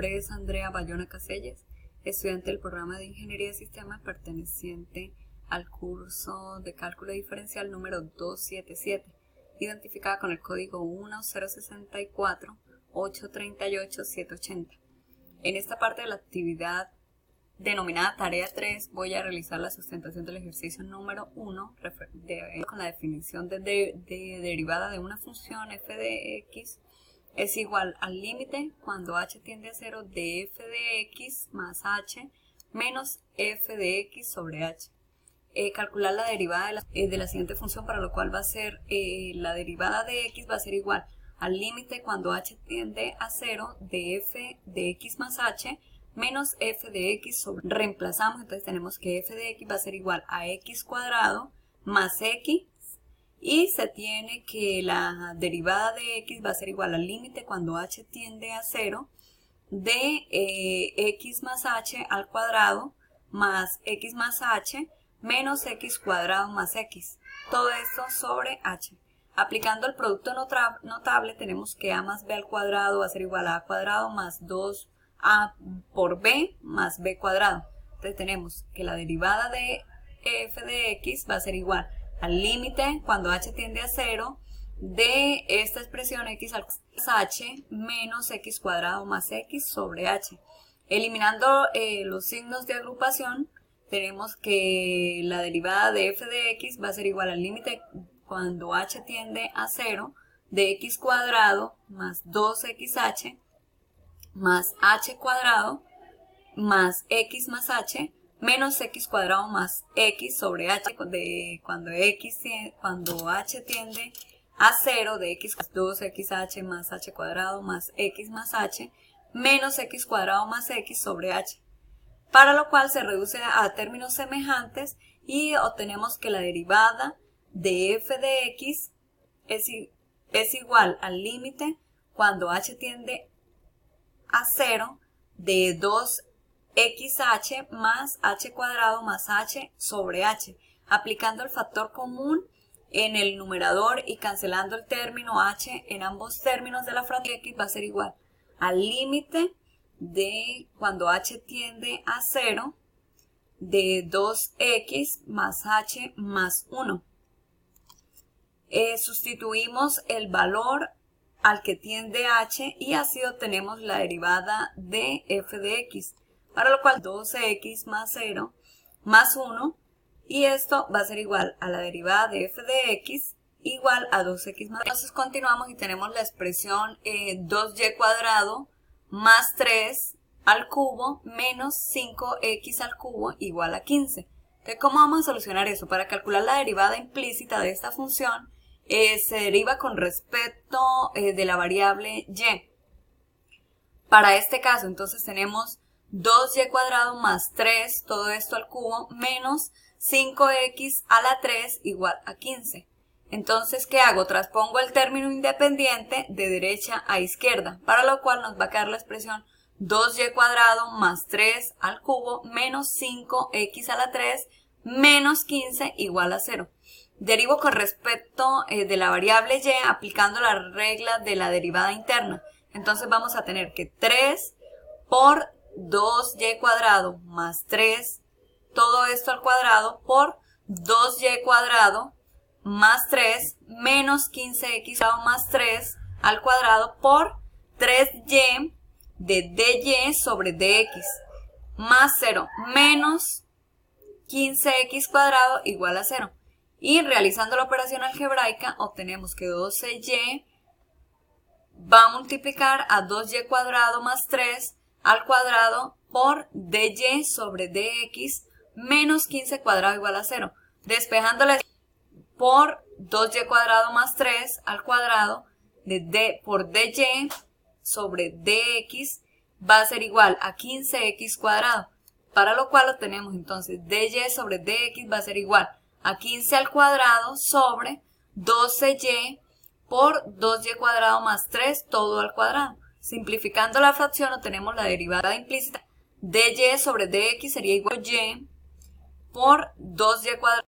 nombre es Andrea Bayona Caselles, estudiante del programa de Ingeniería de Sistemas perteneciente al curso de cálculo diferencial número 277, identificada con el código 10648838780. En esta parte de la actividad denominada tarea 3 voy a realizar la sustentación del ejercicio número 1 con la definición de derivada de una función f de x es igual al límite cuando h tiende a 0 de f de x más h menos f de x sobre h. Calcular la derivada de la siguiente función, para lo cual va a ser la derivada de x va a ser igual al límite cuando h tiende a 0 de f de x más h menos f de x sobre... Reemplazamos, entonces tenemos que f de x va a ser igual a x cuadrado más x, y se tiene que la derivada de x va a ser igual al límite cuando h tiende a 0 de x más h al cuadrado más x más h menos x cuadrado más x. Todo esto sobre h. Aplicando el producto notable tenemos que a más b al cuadrado va a ser igual a cuadrado más 2a por b más b cuadrado. Entonces tenemos que la derivada de f de x va a ser igual al límite cuando h tiende a 0 de esta expresión x al h menos x cuadrado más x sobre h. Eliminando los signos de agrupación, tenemos que la derivada de f de x va a ser igual al límite cuando h tiende a 0 de x cuadrado más 2xh más h cuadrado más x más h menos x cuadrado más x sobre h cuando h tiende a 0 de x más 2xh más h cuadrado más x más h menos x cuadrado más x sobre h. Para lo cual se reduce a términos semejantes y obtenemos que la derivada de f de x es igual al límite cuando h tiende a 0 de 2xh más h cuadrado más h sobre h, aplicando el factor común en el numerador y cancelando el término h en ambos términos de la fracción. X va a ser igual al límite de cuando h tiende a 0 de 2x más h más 1. Sustituimos el valor al que tiende h y así obtenemos la derivada de f de x, para lo cual 12x más 0 más 1, y esto va a ser igual a la derivada de f de x igual a 2x más 0. Entonces continuamos y tenemos la expresión 2y cuadrado más 3 al cubo menos 5x al cubo igual a 15. Entonces, ¿cómo vamos a solucionar eso? Para calcular la derivada implícita de esta función, se deriva con respecto de la variable y. Para este caso, entonces tenemos 2y cuadrado más 3, todo esto al cubo, menos 5x a la 3 igual a 15. Entonces, ¿qué hago? Transpongo el término independiente de derecha a izquierda, para lo cual nos va a quedar la expresión 2y cuadrado más 3 al cubo menos 5x a la 3 menos 15 igual a 0. Derivo con respecto de la variable y aplicando la regla de la derivada interna. Entonces vamos a tener que 3 por 2y cuadrado más 3, todo esto al cuadrado, por 2y cuadrado más 3 menos 15x más 3 al cuadrado por 3y de dy sobre dx más 0 menos 15x cuadrado igual a 0. Y realizando la operación algebraica obtenemos que 12y va a multiplicar a 2y cuadrado más 3 al cuadrado por dy sobre dx menos 15 cuadrado igual a 0. Despejándola por 2y cuadrado más 3 al cuadrado por dy sobre dx va a ser igual a 15x cuadrado. Para lo cual obtenemos entonces dy sobre dx va a ser igual a 15 al cuadrado sobre 12y por 2y cuadrado más 3 todo al cuadrado. Simplificando la fracción obtenemos la derivada implícita de y sobre dx sería igual a y por 2y cuadrado